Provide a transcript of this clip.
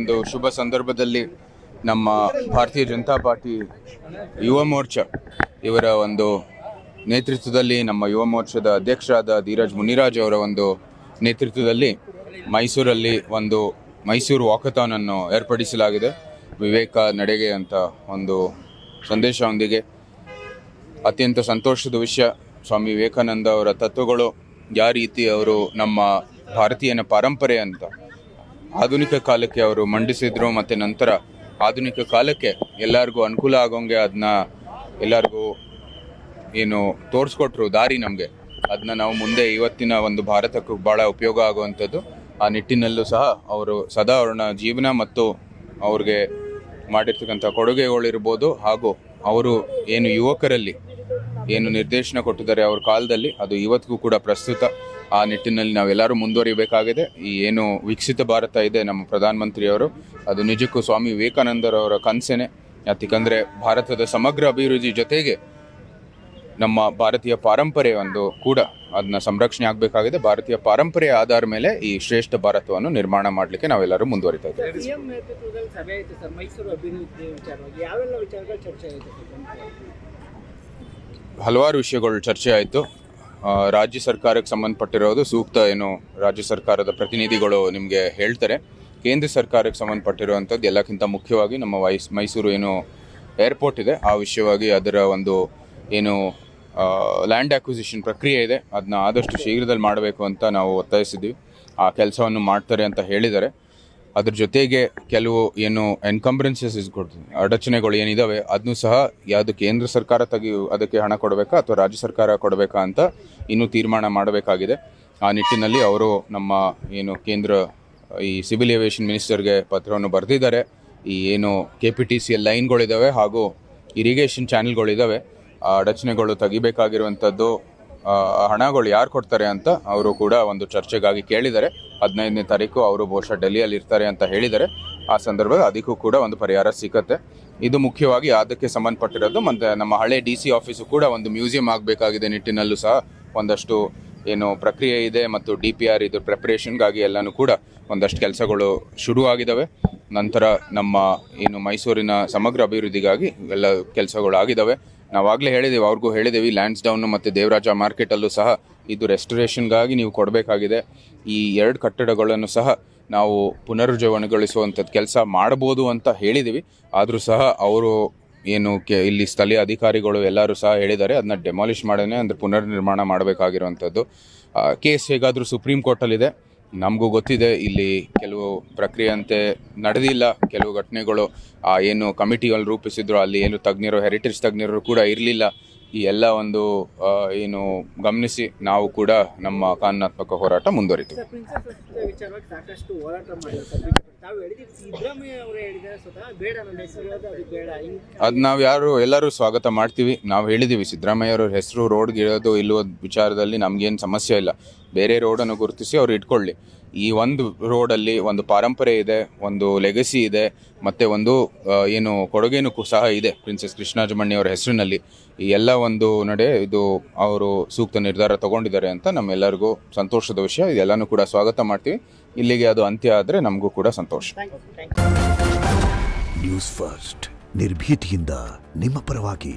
ಒಂದು ಶುಭ ಸಂದರ್ಭದಲ್ಲಿ ನಮ್ಮ ಭಾರತೀಯ ಜನತಾ ಪಾರ್ಟಿ ಯುವ ಮೋರ್ಚಾ ಇವರ ಒಂದು ನೇತೃತ್ವದಲ್ಲಿ ನಮ್ಮ ಯುವ ಮೋರ್ಚಾದ ಅಧ್ಯಕ್ಷರಾದ ಧೀರಜ್ ಮುನಿರಾಜ್ ಅವರ ಒಂದು ನೇತೃತ್ವದಲ್ಲಿ ಮೈಸೂರಲ್ಲಿ ಒಂದು ಮೈಸೂರು ವಾಕಥಾನ್ ಅನ್ನು ಏರ್ಪಡಿಸಲಾಗಿದೆ. ವಿವೇಕ ನಡೆಗೆ ಅಂತ ಒಂದು ಸಂದೇಶದೊಂದಿಗೆ ಅತ್ಯಂತ ಸಂತೋಷದ ವಿಷಯ. ಸ್ವಾಮಿ ವಿವೇಕಾನಂದ ಅವರ ತತ್ವಗಳು ಯಾವ ರೀತಿ ಅವರು ನಮ್ಮ ಭಾರತೀಯನ ಪರಂಪರೆ ಅಂತ ಆಧುನಿಕ ಕಾಲಕ್ಕೆ ಅವರು ಮಂಡಿಸಿದ್ರು, ಮತ್ತು ನಂತರ ಆಧುನಿಕ ಕಾಲಕ್ಕೆ ಎಲ್ಲರಿಗೂ ಅನುಕೂಲ ಆಗೋಂಗೆ ಅದನ್ನ ಎಲ್ಲರಿಗೂ ಏನು ತೋರಿಸ್ಕೊಟ್ರು ದಾರಿ ನಮಗೆ. ಅದನ್ನ ನಾವು ಮುಂದೆ ಇವತ್ತಿನ ಒಂದು ಭಾರತಕ್ಕೂ ಭಾಳ ಉಪಯೋಗ ಆಗುವಂಥದ್ದು. ಆ ನಿಟ್ಟಿನಲ್ಲೂ ಸಹ ಅವರು ಸದಾ ಅವ್ರನ್ನ ಜೀವನ ಮತ್ತು ಅವ್ರಿಗೆ ಮಾಡಿರ್ತಕ್ಕಂಥ ಕೊಡುಗೆಗಳಿರ್ಬೋದು, ಹಾಗೂ ಅವರು ಏನು ಯುವಕರಲ್ಲಿ ಏನು ನಿರ್ದೇಶನ ಕೊಟ್ಟಿದ್ದಾರೆ ಅವ್ರ ಕಾಲದಲ್ಲಿ, ಅದು ಇವತ್ತಿಗೂ ಕೂಡ ಪ್ರಸ್ತುತ. ಆ ನಿಟ್ಟಿನಲ್ಲಿ ನಾವೆಲ್ಲರೂ ಮುಂದುವರಿಬೇಕಾಗಿದೆ. ಈ ಏನು ವಿಕಸಿತ ಭಾರತ ಇದೆ ನಮ್ಮ ಪ್ರಧಾನಮಂತ್ರಿಯವರು, ಅದು ನಿಜಕ್ಕೂ ಸ್ವಾಮಿ ವಿವೇಕಾನಂದರವರ ಕನಸೇನೆ. ಯಾಕಂದರೆ ಭಾರತದ ಸಮಗ್ರ ಅಭಿವೃದ್ಧಿ ಜೊತೆಗೆ ನಮ್ಮ ಭಾರತೀಯ ಪಾರಂಪರೆ ಒಂದು ಕೂಡ ಅದನ್ನ ಸಂರಕ್ಷಣೆ ಆಗಬೇಕಾಗಿದೆ. ಭಾರತೀಯ ಪಾರಂಪರೆಯ ಆಧಾರ ಮೇಲೆ ಈ ಶ್ರೇಷ್ಠ ಭಾರತವನ್ನು ನಿರ್ಮಾಣ ಮಾಡಲಿಕ್ಕೆ ನಾವೆಲ್ಲರೂ ಮುಂದುವರಿತಾ ಇದ್ದೇವೆ. ಹಲವಾರು ವಿಷಯಗಳು ಚರ್ಚೆ ಆಯಿತು. ರಾಜ್ಯ ಸರ್ಕಾರಕ್ಕೆ ಸಂಬಂಧಪಟ್ಟಿರೋದು ಸೂಕ್ತ ಏನು ರಾಜ್ಯ ಸರ್ಕಾರದ ಪ್ರತಿನಿಧಿಗಳು ನಿಮಗೆ ಹೇಳ್ತಾರೆ. ಕೇಂದ್ರ ಸರ್ಕಾರಕ್ಕೆ ಸಂಬಂಧಪಟ್ಟಿರುವಂಥದ್ದು ಎಲ್ಲಕ್ಕಿಂತ ಮುಖ್ಯವಾಗಿ ನಮ್ಮ ಮೈಸೂರು ಏನು ಏರ್ಪೋರ್ಟ್ ಇದೆ ಆ ವಿಷಯವಾಗಿ ಅದರ ಒಂದು ಏನು ಲ್ಯಾಂಡ್ ಅಕ್ವಿಸಿಷನ್ ಪ್ರಕ್ರಿಯೆ ಇದೆ ಅದನ್ನ ಆದಷ್ಟು ಶೀಘ್ರದಲ್ಲಿ ಮಾಡಬೇಕು ಅಂತ ನಾವು ಒತ್ತಾಯಿಸಿದ್ವಿ. ಆ ಕೆಲಸವನ್ನು ಮಾಡ್ತಾರೆ ಅಂತ ಹೇಳಿದ್ದಾರೆ. ಅದ್ರ ಜೊತೆಗೆ ಕೆಲವು ಏನು ಎನ್ಕಂಬ್ರೆನ್ಸಸ್ ಅಡಚಣೆಗಳು ಏನಿದಾವೆ ಅದನ್ನು ಸಹ ಯಾವುದು ಕೇಂದ್ರ ಸರ್ಕಾರ ಅದಕ್ಕೆ ಹಣ ಕೊಡಬೇಕಾ ಅಥವಾ ರಾಜ್ಯ ಸರ್ಕಾರ ಕೊಡಬೇಕಾ ಅಂತ ಇನ್ನೂ ತೀರ್ಮಾನ ಮಾಡಬೇಕಾಗಿದೆ. ಆ ನಿಟ್ಟಿನಲ್ಲಿ ಅವರು ನಮ್ಮ ಏನು ಕೇಂದ್ರ ಈ ಸಿವಿಲ್ ಏವಿಯೇಷನ್ ಮಿನಿಸ್ಟರ್ಗೆ ಪತ್ರವನ್ನು ಬರೆದಿದ್ದಾರೆ. ಈ ಏನು KPTCL ಲೈನ್ಗಳಿದ್ದಾವೆ ಹಾಗೂ ಇರಿಗೇಷನ್ ಚಾನೆಲ್ಗಳಿದ್ದಾವೆ, ಆ ಅಡಚಣೆಗಳು ತೆಗಿಬೇಕಾಗಿರುವಂಥದ್ದು ಹಣಗಳು ಯಾರು ಕೊಡ್ತಾರೆ ಅಂತ ಅವರು ಕೂಡ ಒಂದು ಚರ್ಚೆಗಾಗಿ ಕೇಳಿದ್ದಾರೆ. 15ನೇ ತಾರೀಕು ಅವರು ಬಹುಶಃ ಡೆಲ್ಲಿಯಲ್ಲಿ ಇರ್ತಾರೆ ಅಂತ ಹೇಳಿದ್ದಾರೆ. ಆ ಸಂದರ್ಭದಲ್ಲಿ ಅದಕ್ಕೂ ಕೂಡ ಒಂದು ಪರಿಹಾರ ಸಿಕ್ಕತ್ತೆ. ಇದು ಮುಖ್ಯವಾಗಿ ಅದಕ್ಕೆ ಸಂಬಂಧಪಟ್ಟಿರೋದು. ಮತ್ತು ನಮ್ಮ ಹಳೆ DC ಆಫೀಸು ಕೂಡ ಒಂದು ಮ್ಯೂಸಿಯಂ ಆಗಬೇಕಾಗಿದೆ ನಿಟ್ಟಿನಲ್ಲೂ ಸಹ ಒಂದಷ್ಟು ಏನು ಪ್ರಕ್ರಿಯೆ ಇದೆ, ಮತ್ತು DPR ಇದು ಪ್ರಿಪ್ರೇಷನ್ಗಾಗಿ ಎಲ್ಲನೂ ಕೂಡ ಒಂದಷ್ಟು ಕೆಲಸಗಳು ಶುರುವಾಗಿದ್ದಾವೆ. ನಂತರ ನಮ್ಮ ಏನು ಮೈಸೂರಿನ ಸಮಗ್ರ ಅಭಿವೃದ್ಧಿಗಾಗಿ ಎಲ್ಲ ಕೆಲಸಗಳು ಆಗಿದ್ದಾವೆ. ನಾವಾಗಲೇ ಹೇಳಿದ್ದೀವಿ, ಅವ್ರಿಗೂ ಹೇಳಿದ್ದೀವಿ, ಲ್ಯಾಂಡ್ಸ್ ಡೌನು ಮತ್ತು ದೇವರಾಜ ಮಾರ್ಕೆಟಲ್ಲೂ ಸಹ ಇದು ರೆಸ್ಟೋರೇಷನ್ಗಾಗಿ ನೀವು ಕೊಡಬೇಕಾಗಿದೆ. ಈ 2 ಕಟ್ಟಡಗಳನ್ನು ಸಹ ನಾವು ಪುನರುಜ್ಜೀವನಗೊಳಿಸುವಂಥದ್ದು ಕೆಲಸ ಮಾಡ್ಬೋದು ಅಂತ ಹೇಳಿದ್ದೀವಿ. ಆದರೂ ಸಹ ಅವರು ಏನು ಇಲ್ಲಿ ಸ್ಥಳೀಯ ಅಧಿಕಾರಿಗಳು ಎಲ್ಲರೂ ಸಹ ಹೇಳಿದ್ದಾರೆ ಅದನ್ನ ಡೆಮಾಲಿಷ್ ಮಾಡೇ ಅಂದರೆ ಪುನರ್ ನಿರ್ಮಾಣ ಮಾಡಬೇಕಾಗಿರುವಂಥದ್ದು. ಕೇಸ್ ಹೇಗಾದರೂ ಸುಪ್ರೀಂ ಕೋರ್ಟಲ್ಲಿದೆ. ನಮಗೂ ಗೊತ್ತಿದೆ ಇಲ್ಲಿ ಕೆಲವು ಪ್ರಕ್ರಿಯೆ ಅಂತೆ ನಡೆದಿಲ್ಲ. ಕೆಲವು ಘಟನೆಗಳು ಏನು ಕಮಿಟಿಗಳು ರೂಪಿಸಿದ್ರು ಅಲ್ಲಿ ಏನು ತಜ್ಞರು ಹೆರಿಟೇಜ್ ತಜ್ಞರು ಕೂಡ ಇರಲಿಲ್ಲ. ಈ ಎಲ್ಲ ಒಂದು ಏನು ಗಮನಿಸಿ ನಾವು ಕೂಡ ನಮ್ಮ ಕಾನೂನಾತ್ಮಕ ಹೋರಾಟ ಮುಂದುವರಿತೀವಿ. ಅದು ನಾವು ಎಲ್ಲರೂ ಸ್ವಾಗತ ಮಾಡ್ತೀವಿ. ನಾವು ಹೇಳಿದ್ದೀವಿ ಸಿದ್ದರಾಮಯ್ಯ ಅವ್ರ ಹೆಸರು ರೋಡ್ಗೆ ಇರೋದು ಇಲ್ಲೋ ವಿಚಾರದಲ್ಲಿ ನಮಗೇನು ಸಮಸ್ಯೆ ಇಲ್ಲ. ಬೇರೆ ರೋಡನ್ನು ಗುರುತಿಸಿ ಅವ್ರು ಇಟ್ಕೊಳ್ಳಿ. ಈ ಒಂದು ರೋಡಲ್ಲಿ ಒಂದು ಪಾರಂಪರೆ ಇದೆ, ಒಂದು ಲೆಗಸಿ ಇದೆ, ಮತ್ತು ಒಂದು ಏನು ಕೊಡುಗೆನೂ ಸಹ ಇದೆ ಪ್ರಿನ್ಸೆಸ್ ಕೃಷ್ಣಾಜಮಣಿ ಅವರ ಹೆಸರಿನಲ್ಲಿ. ಈ ಎಲ್ಲ ಒಂದು ನಡೆ ಇದು ಅವರು ಸೂಕ್ತ ನಿರ್ಧಾರ ತಗೊಂಡಿದ್ದಾರೆ ಅಂತ ನಮ್ಮೆಲ್ಲರಿಗೂ ಸಂತೋಷದ ವಿಷಯ. ಇದೆಲ್ಲನೂ ಕೂಡ ಸ್ವಾಗತ ಮಾಡ್ತೀವಿ. ಇಲ್ಲಿಗೆ ಅದು ಅಂತ್ಯ ಆದರೆ ನಮಗೂ ಕೂಡ ಸಂತೋಷ. ನ್ಯೂಸ್ ಫಸ್ಟ್ ನಿರ್ಭೀತಿಯಿಂದ ನಿಮ್ಮ ಪರವಾಗಿ.